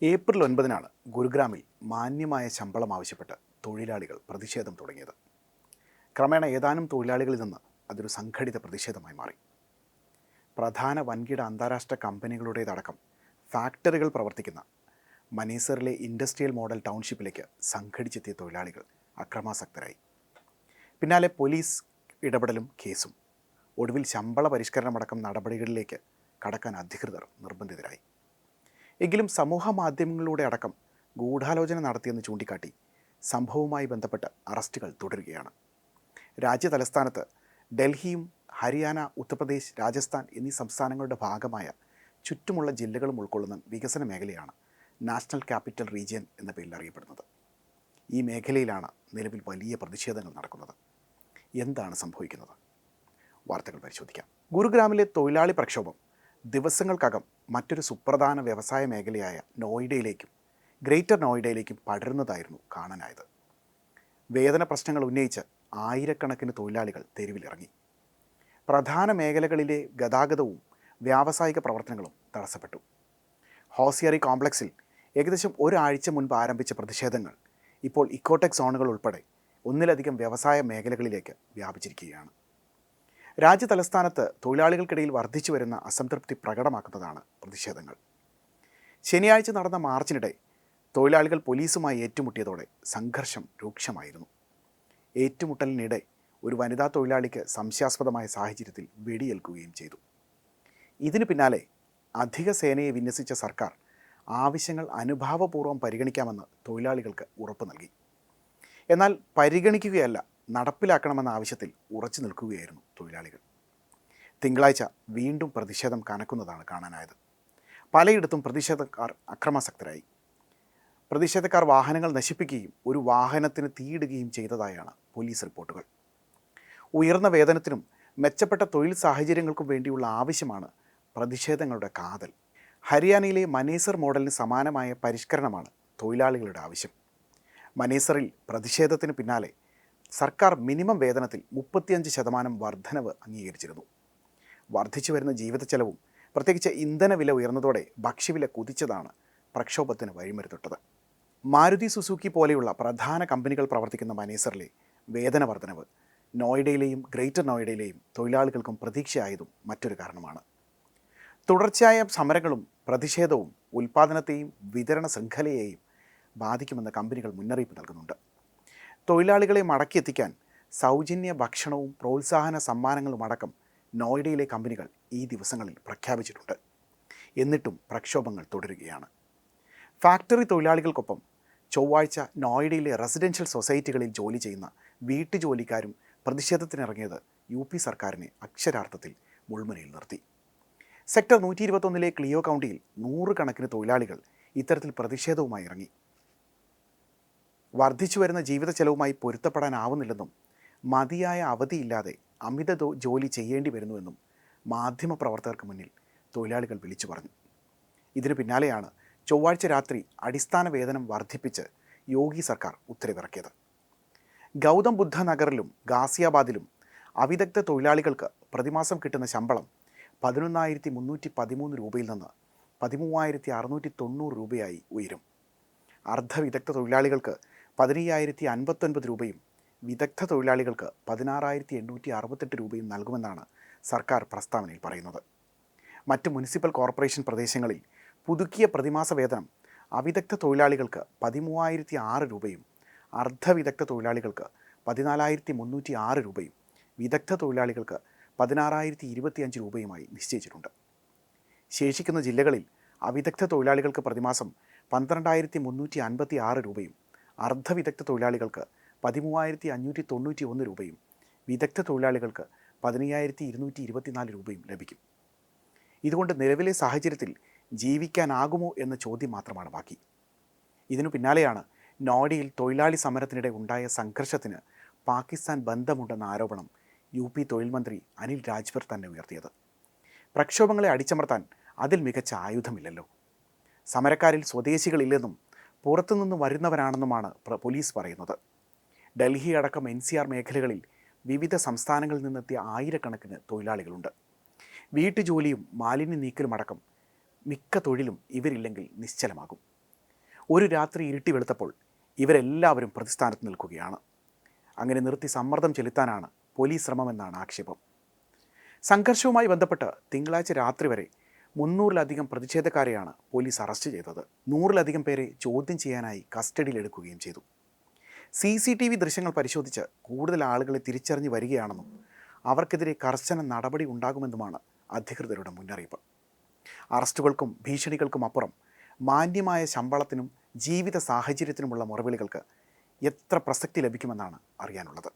April 9-നാണ് ഗുരുഗ്രാമിൽ മാന്യമായ ശമ്പളം ആവശ്യപ്പെട്ട് തൊഴിലാളികൾ പ്രതിഷേധം തുടങ്ങിയത്. ക്രമേണ ഏതാനും തൊഴിലാളികളിൽ നിന്ന് അതൊരു സംഘടിത പ്രതിഷേധമായി മാറി. പ്രധാന വൻകിട അന്താരാഷ്ട്ര കമ്പനികളുടേതടക്കം ഫാക്ടറികൾ പ്രവർത്തിക്കുന്ന മനേസറിലെ ഇൻഡസ്ട്രിയൽ മോഡൽ ടൗൺഷിപ്പിലേക്ക് സംഘടിച്ചെത്തിയ തൊഴിലാളികൾ അക്രമാസക്തരായി. പിന്നാലെ പോലീസ് ഇടപെടലും കേസും. ഒടുവിൽ ശമ്പള പരിഷ്കരണമടക്കം നടപടികളിലേക്ക് കടക്കാൻ അധികൃതർ നിർബന്ധിതരായി. എങ്കിലും സമൂഹ മാധ്യമങ്ങളിലൂടെ അടക്കം ഗൂഢാലോചന നടത്തിയെന്ന് ചൂണ്ടിക്കാട്ടി സംഭവവുമായി ബന്ധപ്പെട്ട് അറസ്റ്റുകൾ തുടരുകയാണ്. രാജ്യ തലസ്ഥാനത്ത് ഡൽഹിയും ഹരിയാന, ഉത്തർപ്രദേശ്, രാജസ്ഥാൻ എന്നീ സംസ്ഥാനങ്ങളുടെ ഭാഗമായ ചുറ്റുമുള്ള ജില്ലകളും ഉൾക്കൊള്ളുന്ന വികസന മേഖലയാണ് നാഷണൽ ക്യാപിറ്റൽ റീജിയൻ എന്ന പേരിൽ അറിയപ്പെടുന്നത്. ഈ മേഖലയിലാണ് നിലവിൽ വലിയ പ്രതിഷേധങ്ങൾ നടക്കുന്നത്. എന്താണ് സംഭവിക്കുന്നത്? വാർത്തകൾ പരിശോധിക്കാം. ഗുരുഗ്രാമിലെ തൊഴിലാളി പ്രക്ഷോഭം ദിവസങ്ങൾക്കകം മറ്റൊരു സുപ്രധാന വ്യവസായ മേഖലയായ നോയിഡയിലേക്കും ഗ്രേറ്റർ നോയിഡയിലേക്കും പടരുന്നതായിരുന്നു കാണാനായത്. വേതന പ്രശ്നങ്ങൾ ഉന്നയിച്ച് ആയിരക്കണക്കിന് തൊഴിലാളികൾ തെരുവിലിറങ്ങി. പ്രധാന മേഖലകളിലെ ഗതാഗതവും വ്യാവസായിക പ്രവർത്തനങ്ങളും തടസ്സപ്പെട്ടു. ഹോസിയറി കോംപ്ലക്സിൽ ഏകദേശം ഒരാഴ്ച മുൻപ് ആരംഭിച്ച പ്രതിഷേധങ്ങൾ ഇപ്പോൾ ഇക്കോടെക് സോണുകൾ ഉൾപ്പെടെ ഒന്നിലധികം വ്യവസായ മേഖലകളിലേക്ക് വ്യാപിച്ചിരിക്കുകയാണ്. രാജ്യ തലസ്ഥാനത്ത് തൊഴിലാളികൾക്കിടയിൽ വർദ്ധിച്ചു വരുന്ന അസംതൃപ്തി പ്രകടമാക്കുന്നതാണ് പ്രതിഷേധങ്ങൾ. ശനിയാഴ്ച നടന്ന മാർച്ചിനിടെ തൊഴിലാളികൾ പോലീസുമായി ഏറ്റുമുട്ടിയതോടെ സംഘർഷം രൂക്ഷമായിരുന്നു. ഏറ്റുമുട്ടലിനിടെ ഒരു വനിതാ തൊഴിലാളിക്ക് സംശയാസ്പദമായ സാഹചര്യത്തിൽ വെടിയേൽക്കുകയും ചെയ്തു. ഇതിനു പിന്നാലെ അധിക സേനയെ വിന്യസിച്ച സർക്കാർ ആവശ്യങ്ങൾ അനുഭാവപൂർവ്വം പരിഗണിക്കാമെന്ന് തൊഴിലാളികൾക്ക് ഉറപ്പ് നൽകി. എന്നാൽ പരിഗണിക്കുകയല്ല, നടപ്പിലാക്കണമെന്ന ആവശ്യത്തിൽ ഉറച്ചു നിൽക്കുകയായിരുന്നു തൊഴിലാളികൾ. തിങ്കളാഴ്ച വീണ്ടും പ്രതിഷേധം കനക്കുന്നതാണ് കാണാനായത്. പലയിടത്തും പ്രതിഷേധക്കാർ അക്രമാസക്തരായി. പ്രതിഷേധക്കാർ വാഹനങ്ങൾ നശിപ്പിക്കുകയും ഒരു വാഹനത്തിന് തീയിടുകയും ചെയ്തതായാണ് പോലീസ് റിപ്പോർട്ടുകൾ. ഉയർന്ന വേതനത്തിനും മെച്ചപ്പെട്ട തൊഴിൽ സാഹചര്യങ്ങൾക്കും വേണ്ടിയുള്ള ആവശ്യമാണ് പ്രതിഷേധങ്ങളുടെ കാതൽ. ഹരിയാനയിലെ മനേസർ മോഡലിന് സമാനമായ പരിഷ്കരണമാണ് തൊഴിലാളികളുടെ ആവശ്യം. മനേസറിൽ പ്രതിഷേധത്തിന് പിന്നാലെ സർക്കാർ മിനിമം വേതനത്തിൽ 35% വർധനവ് അംഗീകരിച്ചിരുന്നു. വർദ്ധിച്ചു വരുന്ന ജീവിത ചെലവും പ്രത്യേകിച്ച് ഇന്ധനവില ഉയർന്നതോടെ ഭക്ഷ്യവില കുതിച്ചതാണ് പ്രക്ഷോഭത്തിന് വഴിമരുന്നിട്ടത്. മാരുതി സുസുക്കി പോലെയുള്ള പ്രധാന കമ്പനികൾ പ്രവർത്തിക്കുന്ന മനേസറിലെ വേതന വർധനവ് നോയിഡയിലെയും ഗ്രേറ്റർ നോയിഡയിലെയും തൊഴിലാളികൾക്കും പ്രതീക്ഷയായതും മറ്റൊരു കാരണമാണ്. തുടർച്ചയായ സമരങ്ങളും പ്രതിഷേധവും ഉൽപ്പാദനത്തെയും വിതരണ ശൃംഖലയെയും ബാധിക്കുമെന്ന് കമ്പനികൾ മുന്നറിയിപ്പ് നൽകുന്നുണ്ട്. തൊഴിലാളികളെ മടക്കിയെത്തിക്കാൻ സൗജന്യ ഭക്ഷണവും പ്രോത്സാഹന സമ്മാനങ്ങളുമടക്കം നോയിഡയിലെ കമ്പനികൾ ഈ ദിവസങ്ങളിൽ പ്രഖ്യാപിച്ചിട്ടുണ്ട്. എന്നിട്ടും പ്രക്ഷോഭങ്ങൾ തുടരുകയാണ്. ഫാക്ടറി തൊഴിലാളികൾക്കൊപ്പം ചൊവ്വാഴ്ച നോയിഡയിലെ റെസിഡൻഷ്യൽ സൊസൈറ്റികളിൽ ജോലി ചെയ്യുന്ന വീട്ടുജോലിക്കാരും പ്രതിഷേധത്തിനിറങ്ങിയത് UP സർക്കാരിനെ അക്ഷരാർത്ഥത്തിൽ മുൾമുനയിൽ നിർത്തി. സെക്ടർ 121 ക്ലിയോ കൗണ്ടിയിൽ 100 കണക്കിന് തൊഴിലാളികൾ ഇത്തരത്തിൽ പ്രതിഷേധവുമായി ഇറങ്ങി. വർദ്ധിച്ചു വരുന്ന ജീവിത ചെലവുമായി പൊരുത്തപ്പെടാനാവുന്നില്ലെന്നും മതിയായ അവധിയില്ലാതെ അമിത ജോലി ചെയ്യേണ്ടി വരുന്നുവെന്നും മാധ്യമപ്രവർത്തകർക്ക് മുന്നിൽ തൊഴിലാളികൾ വിളിച്ചു പറഞ്ഞു. ഇതിനു പിന്നാലെയാണ് ചൊവ്വാഴ്ച രാത്രി അടിസ്ഥാന വേതനം വർദ്ധിപ്പിച്ച് യോഗി സർക്കാർ ഉത്തരവിറക്കിയത്. ഗൗതം ബുദ്ധ നഗറിലും ഗാസിയാബാദിലും അവിദഗ്ധ തൊഴിലാളികൾക്ക് പ്രതിമാസം കിട്ടുന്ന ശമ്പളം 11,313 രൂപയിൽ നിന്ന് 13,690 രൂപയായി ഉയരും. അർദ്ധവിദഗ്ധ തൊഴിലാളികൾക്ക് 15,059 രൂപയും വിദഗ്ധ തൊഴിലാളികൾക്ക് 16,868 രൂപയും നൽകുമെന്നാണ് സർക്കാർ പ്രസ്താവനയിൽ പറയുന്നത്. മറ്റ് മുനിസിപ്പൽ കോർപ്പറേഷൻ പ്രദേശങ്ങളിൽ പുതുക്കിയ പ്രതിമാസ വേതനം അവിദഗ്ധ തൊഴിലാളികൾക്ക് 13,006 രൂപയും അർദ്ധവിദഗ്ധ തൊഴിലാളികൾക്ക് 14,306 രൂപയും വിദഗ്ധ തൊഴിലാളികൾക്ക് 16,025 രൂപയുമായി നിശ്ചയിച്ചിട്ടുണ്ട്. ശേഷിക്കുന്ന ജില്ലകളിൽ അവിദഗ്ധ തൊഴിലാളികൾക്ക് പ്രതിമാസം 12,356 രൂപയും അർദ്ധവിദഗ്ധ തൊഴിലാളികൾക്ക് 13,591 രൂപയും വിദഗ്ധ തൊഴിലാളികൾക്ക് 15,224 രൂപയും ലഭിക്കും. ഇതുകൊണ്ട് നിലവിലെ സാഹചര്യത്തിൽ ജീവിക്കാനാകുമോ എന്ന ചോദ്യം മാത്രമാണ് ബാക്കി. ഇതിനു പിന്നാലെയാണ് നോയിഡയിൽ തൊഴിലാളി സമരത്തിനിടെ ഉണ്ടായ സംഘർഷത്തിന് പാകിസ്ഥാൻ ബന്ധമുണ്ടെന്ന ആരോപണം UP തൊഴിൽ മന്ത്രി അനിൽ രാജ്ഭർ തന്നെ ഉയർത്തിയത്. പ്രക്ഷോഭങ്ങളെ അടിച്ചമർത്താൻ അതിൽ മികച്ച ആയുധമില്ലല്ലോ. സമരക്കാരിൽ സ്വദേശികളില്ലെന്നും പുറത്തുനിന്ന് വരുന്നവരാണെന്നുമാണ് പോലീസ് പറയുന്നത്. ഡൽഹി അടക്കം NCR മേഖലകളിൽ വിവിധ സംസ്ഥാനങ്ങളിൽ നിന്നെത്തിയ ആയിരക്കണക്കിന് തൊഴിലാളികളുണ്ട്. വീട്ടുജോലിയും മാലിന്യ നീക്കലുമടക്കം മിക്ക തൊഴിലും ഇവരില്ലെങ്കിൽ നിശ്ചലമാകും. ഒരു രാത്രി ഇരുട്ടി വെളുത്തപ്പോൾ ഇവരെല്ലാവരും പ്രതിസ്ഥാനത്ത് നിൽക്കുകയാണ്. അങ്ങനെ നിർത്തി സമ്മർദ്ദം ചെലുത്താനാണ് പോലീസ് ശ്രമമെന്നാണ് ആക്ഷേപം. സംഘർഷവുമായി ബന്ധപ്പെട്ട് തിങ്കളാഴ്ച രാത്രി വരെ 300-ലധികം പ്രതിഷേധക്കാരെയാണ് പോലീസ് അറസ്റ്റ് ചെയ്തത്. 100-ലധികം പേരെ ചോദ്യം ചെയ്യാനായി കസ്റ്റഡിയിലെടുക്കുകയും ചെയ്തു. CCTV ദൃശ്യങ്ങൾ പരിശോധിച്ച് കൂടുതൽ ആളുകളെ തിരിച്ചറിഞ്ഞ് വരികയാണെന്നും അവർക്കെതിരെ കർശന നടപടി ഉണ്ടാകുമെന്നുമാണ് അധികൃതരുടെ മുന്നറിയിപ്പ്. അറസ്റ്റുകൾക്കും ഭീഷണികൾക്കും അപ്പുറം മാന്യമായ ശമ്പളത്തിനും ജീവിത സാഹചര്യത്തിനുമുള്ള മുറവിളികൾക്ക് എത്ര പ്രസക്തി ലഭിക്കുമെന്നാണ് അറിയാനുള്ളത്.